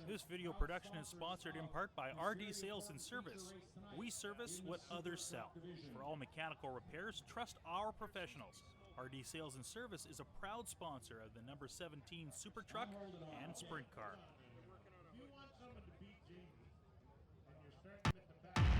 This video production is sponsored in part by RD Sales and Service. We service what others sell. For all mechanical repairs, trust our professionals. RD Sales and Service is a proud sponsor of the number 17 Super Truck and Sprint Car. You want someone to beat Jamie, and you're starting at the back.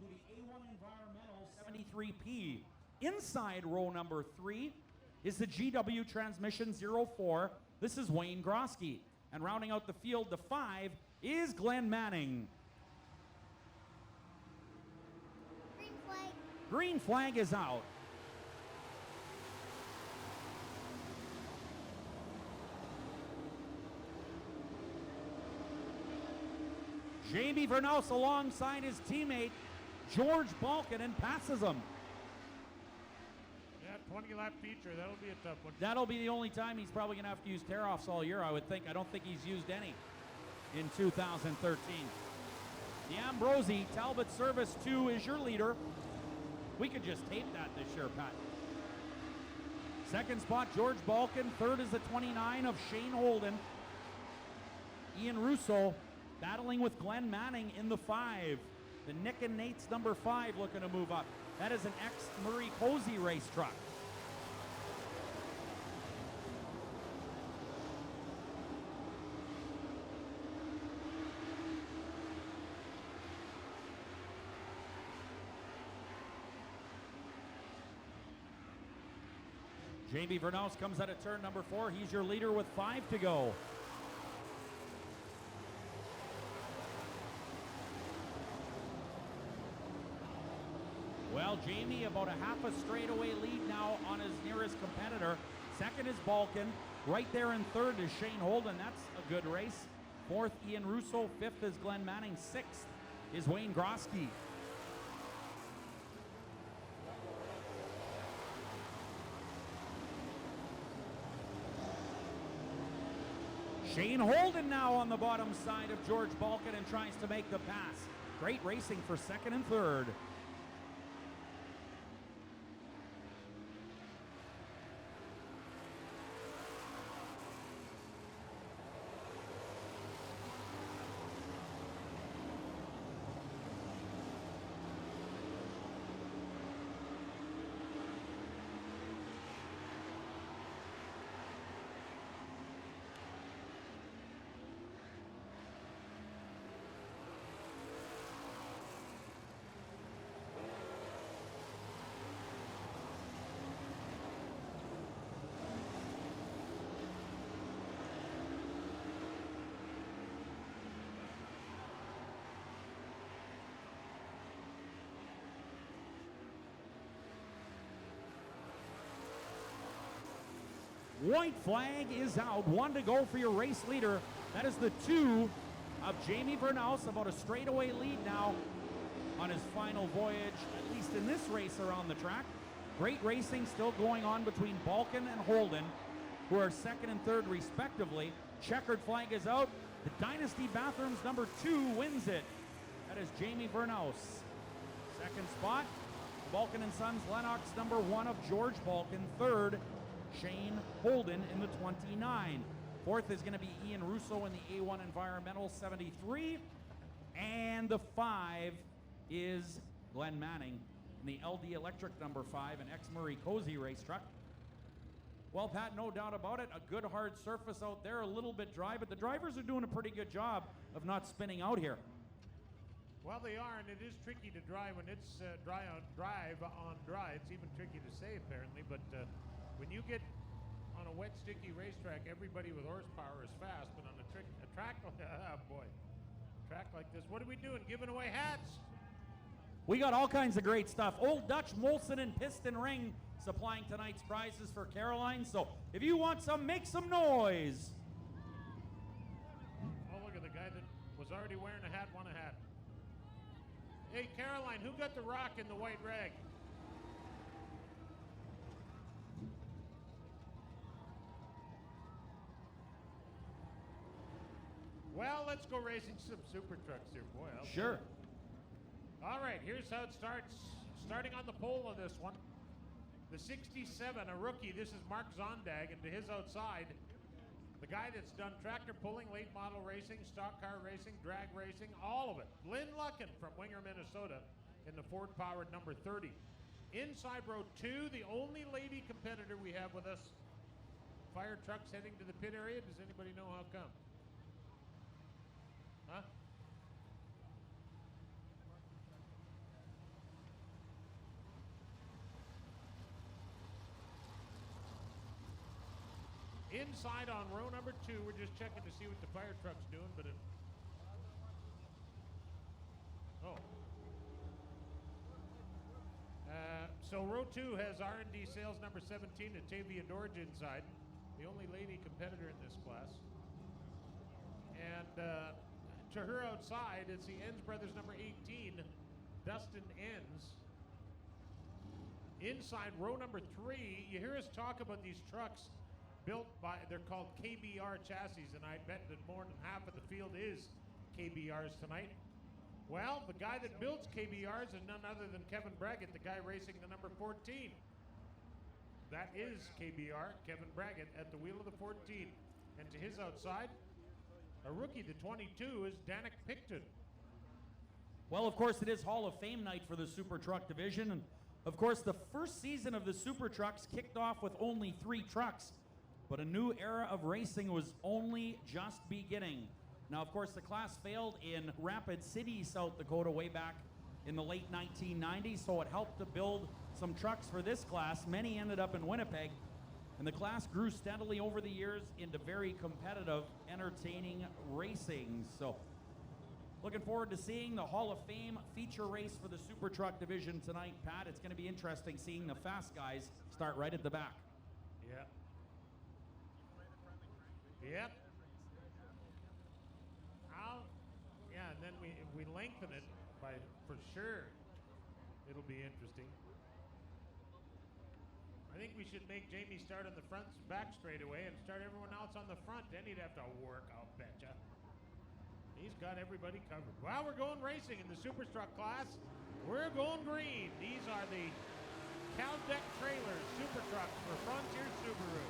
To the A1 Environmental 73P. Inside row number 3 is the GW Transmission 04. This is Wayne Grosky. And rounding out the field, the 5 is Glenn Manning. Green flag. Green flag is out. Jamie Vernaus alongside his teammate George Balkin and passes him. Yeah, 20-lap feature. That'll be a tough one. That'll be the only time he's probably going to have to use tear-offs all year, I would think. I don't think he's used any in 2013. The Ambrosi Talbot Service 2 is your leader. We could just tape that this year, Pat. Second spot, George Balkin. Third is the 29 of Shane Holden. Ian Russo battling with Glenn Manning in the 5. The Nick and Nate's number 5 looking to move up. That is an ex-Murray Cozy race truck. Jamie Vernaus comes out of turn number 4. He's your leader with 5 to go. Well, Jamie about a half a straightaway lead now on his nearest competitor. Second is Balkin. Right there in third is Shane Holden. That's a good race. Fourth, Ian Russo. Fifth is Glenn Manning. Sixth is Wayne Grosky. Shane Holden now on the bottom side of George Balkin and tries to make the pass. Great racing for second and third. White flag is out. 1 to go for your race leader. That is the 2 of Jamie Vernaus. About a straightaway lead now on his final voyage, at least in this race around the track. Great racing still going on between Balkin and Holden. who are second and third respectively. Checkered flag is out. The Dynasty Bathrooms number 2 wins it. That is Jamie Vernaus. Second spot, Balkan and Sons Lennox number 1 of George Balkan. Third, Shane Holden in the 29. Fourth is going to be Ian Russo in the A1 Environmental 73. And the 5 is Glenn Manning in the LD Electric number 5, an ex-Murray Cozy race truck. Well, Pat, no doubt about it. A good hard surface out there, a little bit dry, but the drivers are doing a pretty good job of not spinning out here. Well, they are, and it is tricky to drive when it's drive on dry. It's even tricky to say, apparently. But when you get on a wet, sticky racetrack, everybody with horsepower is fast. But on a track, oh boy, a track like this, what are we doing? Giving away hats? We got all kinds of great stuff. Old Dutch Molson and Piston Ring supplying tonight's prizes for Caroline. So if you want some, make some noise. Oh, look at the guy that was already wearing a hat, won a hat. Hey, Caroline, who got the rock in the white rag? Well, let's go racing some super trucks here, boy. Sure. All right, here's how it starts. Starting on the pole of this one, the 67, a rookie. This is Mark Zondag, and to his outside, the guy that's done tractor pulling, late model racing, stock car racing, drag racing, all of it. Lynn Lucken from Winger, Minnesota, in the Ford-powered number 30. Inside row 2, the only lady competitor we have with us. Fire trucks heading to the pit area. Does anybody know how come? Huh? Inside on row number 2, we're just checking to see what the fire truck's doing, but it... Oh. So row 2 has R&D sales number 17, Atavia Dorj inside, the only lady competitor in this class. And to her outside, it's the Enns brothers number 18, Dustin Enns. Inside row number 3, you hear us talk about these trucks built by, they're called KBR chassis, and I bet that more than half of the field is KBRs tonight. Well, the guy that builds KBRs is none other than Kevin Braggett, the guy racing the number 14. That is KBR, Kevin Braggett, at the wheel of the 14. And to his outside, a rookie, the 22, is Danik Picton. Well, of course, it is Hall of Fame night for the Super Truck division. And, of course, the first season of the Super Trucks kicked off with only 3 trucks. But a new era of racing was only just beginning. Now, of course, the class failed in Rapid City, South Dakota, way back in the late 1990s, so it helped to build some trucks for this class. Many ended up in Winnipeg, and the class grew steadily over the years into very competitive, entertaining racing. So, looking forward to seeing the Hall of Fame feature race for the Super Truck division tonight, Pat. It's going to be interesting seeing the fast guys start right at the back. Yeah. Yep. Yeah, and then if we lengthen it by, for sure, it'll be interesting. I think we should make Jamie start on the front back straightaway and start everyone else on the front. Then he'd have to work, I'll betcha. He's got everybody covered. Well, we're going racing in the Super Truck class. We're going green. These are the Caldeck Trailers Super Trucks for Frontier Subaru.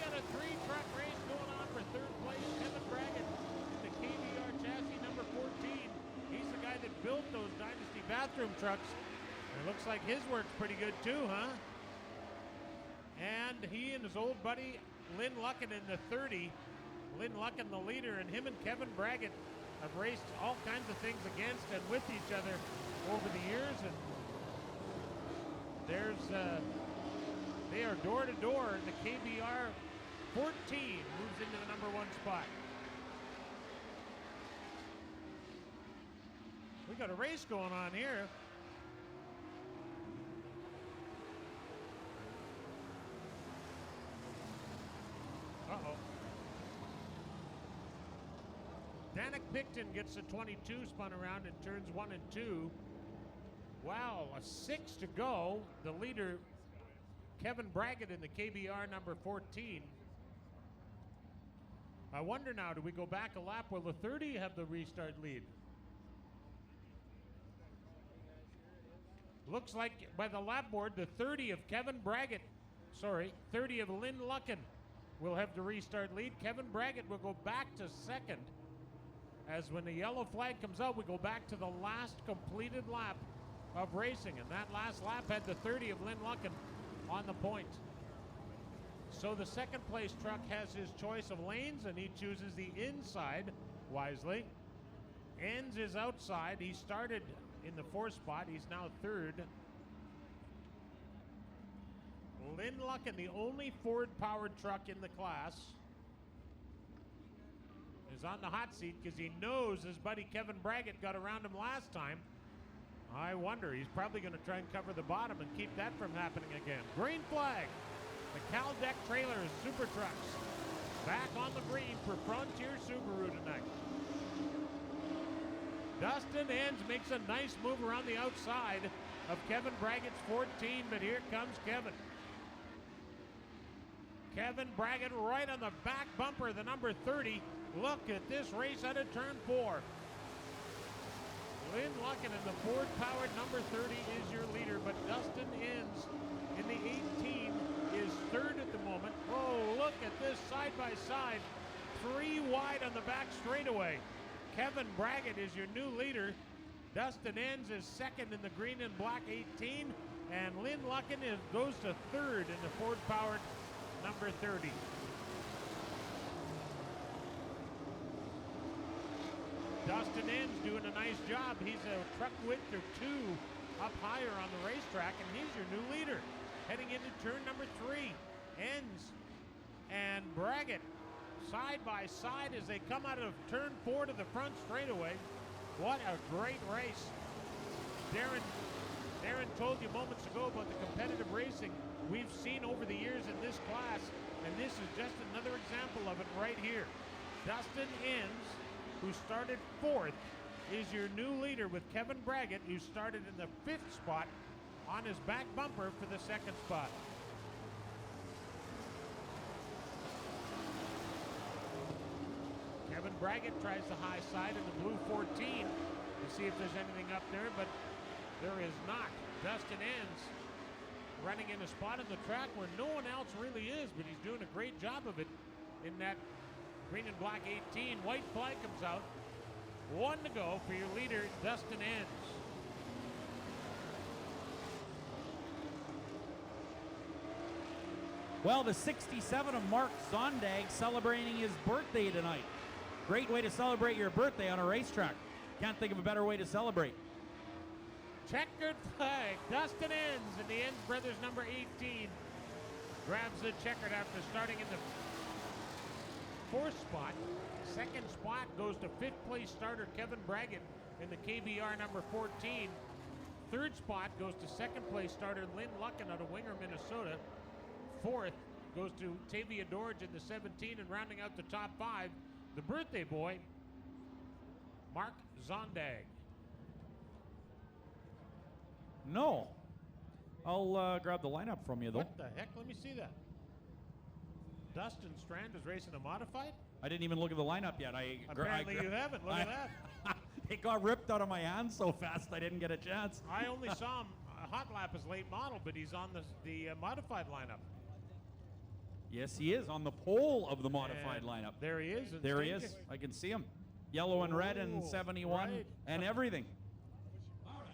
A 3-truck race going on for 3rd place. Kevin Braggett, the KBR chassis number 14. He's the guy that built those Dynasty bathroom trucks. And it looks like his work's pretty good too, huh? And he and his old buddy Lynn Lucken in the 30. Lynn Lucken the leader, and him and Kevin Braggett have raced all kinds of things against and with each other over the years. And there's they are door to door in the KBR 14 moves into the number 1 spot. We got a race going on here. Uh-oh. Danik Picton gets a 22 spun around in turns 1 and 2. Wow, a 6 to go. The leader, Kevin Braggett in the KBR number 14. I wonder now, do we go back a lap? Will the 30 have the restart lead? Looks like by the lap board, the 30 of Kevin Braggett, 30 of Lynn Lucken will have the restart lead. Kevin Braggett will go back to second. As when the yellow flag comes out, we go back to the last completed lap of racing. And that last lap had the 30 of Lynn Lucken on the point. So the second place truck has his choice of lanes, and he chooses the inside wisely. Enns is outside. He started in the 4th spot. He's now 3rd. Lynn Lucken, the only Ford-powered truck in the class, is on the hot seat because he knows his buddy Kevin Braggett got around him last time. I wonder, he's probably going to try and cover the bottom and keep that from happening again. Green flag. The Caldeck Trailers Super Trucks back on the green for Frontier Subaru tonight. Dustin Enns makes a nice move around the outside of Kevin Braggett's 14, but here comes Kevin. Kevin Braggett right on the back bumper, the number 30. Look at this race out of turn 4. Lynn Lucken in the Ford-powered number 30 is your leader, but Dustin Enns in the 18 is 3rd at the moment. Oh, look at this side-by-side. 3 wide on the back straightaway. Kevin Braggett is your new leader. Dustin Enns is 2nd in the green and black 18. And Lynn Lucken goes to 3rd in the Ford-powered number 30. Dustin Enns doing a nice job. He's a truck width or 2 up higher on the racetrack, and he's your new leader. Heading into turn number 3. Enns and Braggett side by side as they come out of turn 4 to the front straightaway. What a great race. Darren told you moments ago about the competitive racing we've seen over the years in this class, and this is just another example of it right here. Dustin Enns, who started 4th, is your new leader with Kevin Braggett, who started in the 5th spot on his back bumper for the 2nd spot. Kevin Braggett tries the high side in the blue 14 to see if there's anything up there, but there is not. Dustin Enns running in a spot in the track where no one else really is, but he's doing a great job of it in that green and black 18. White flag comes out. 1 to go for your leader, Dustin Enns. Well, the 67 of Mark Zondag celebrating his birthday tonight. Great way to celebrate your birthday on a racetrack. Can't think of a better way to celebrate. Checkered flag. Dustin Enns in the Enns brothers number 18 grabs the checkered after starting in the 4th spot. 2nd spot goes to 5th place starter Kevin Braggett in the KBR number 14. 3rd spot goes to 2nd place starter Lynn Lucken out of Winger, Minnesota. 4th goes to Tavia Dorge in the 17, and rounding out the top 5, the birthday boy, Mark Zondag. No. I'll grab the lineup from you, though. What the heck? Let me see that. Dustin Strand is racing a modified? I didn't even look at the lineup yet. Apparently you haven't. Look at that. It got ripped out of my hands so fast I didn't get a chance. I only saw him. Hot lap is late model, but he's on the modified lineup. Yes, he is on the pole of the modified lineup. There he is. There he is. I can see him. Yellow and red and 71 right. and everything.